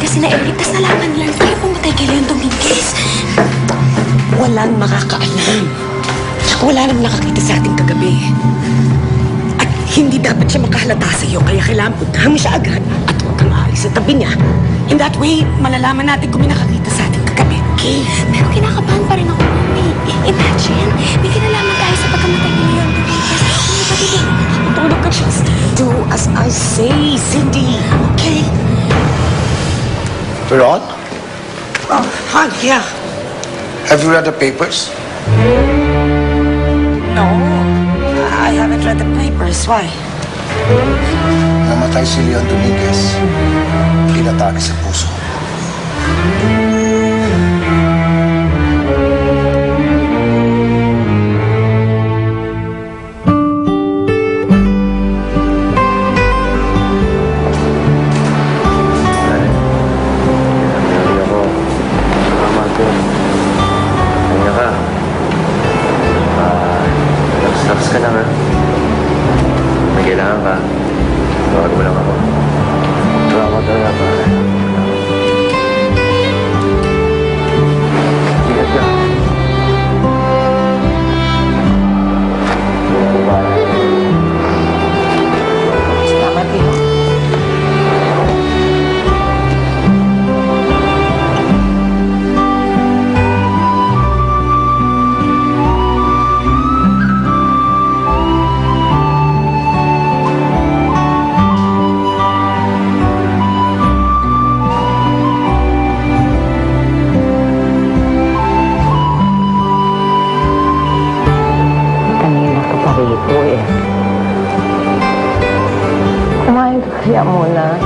sina Eric, tas nalaman nila tayo pumatay kay Leon Dominguez. Walang makakaalam. Tsaka wala nang nakakita sa ating kagabi. At hindi dapat siya makahalata sa'yo, kaya kailangan puntahan mo siya agad at huwag kang aalis sa tabi niya. In that way, malalaman natin kung may nakakita sa ating kagabi, okay? Pero kinakabahan pa rin ako, Mami. Imagine, may kinalaman tayo sa pagkamatay ni Leon Dominguez. Ano ba dito? Tulog ka, just do as I say, Cindy. Okay? We're on? Oh, Han, yeah. Have you read the papers? No, I haven't read the papers. Why? Namatay si Leon Dominguez. Pinatake sa puso. Relax ka lang, ha? May kailangan ka. Tawag mo lang ako. Salamat talaga, pare. Ingat ka. Salamat din. Rito eh. Kumain ka kaya muna.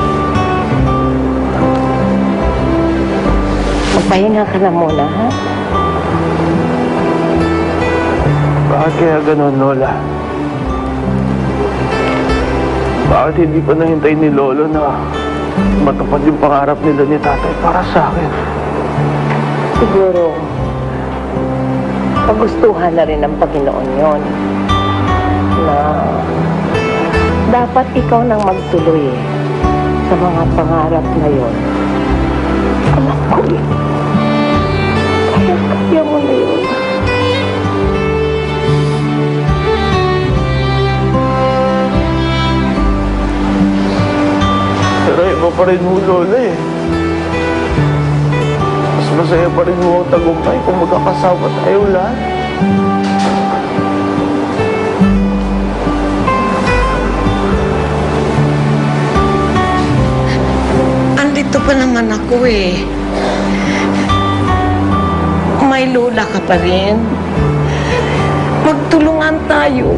Magpahinga ka na muna, ha? Bakit kaya ganun, Lola? Bakit hindi pa nahintay ni Lolo na matupad yung pangarap nila ni Tatay para sa akin? Siguro, pagustuhan na rin ng Panginoon yon na dapat ikaw nang magtuloy sa mga pangarap na yon. Alam ko eh. Kaya mo na yun. Pero iba pa rin mo, Lola eh. Mas masaya pa rin mo ang tagumpay kung magkakasama tayo lahat. Andito pa naman ako eh. May lola ka pa rin. Magtulungan tayo.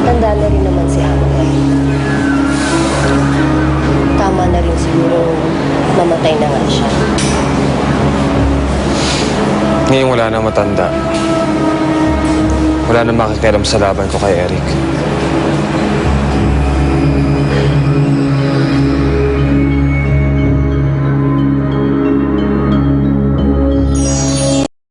Tanda na rin naman si Amo ngayon. Tama na rin siguro mamatay na nga siya. Ngayon wala nang matanda. Wala nang makikialam sa laban ko kay Eric.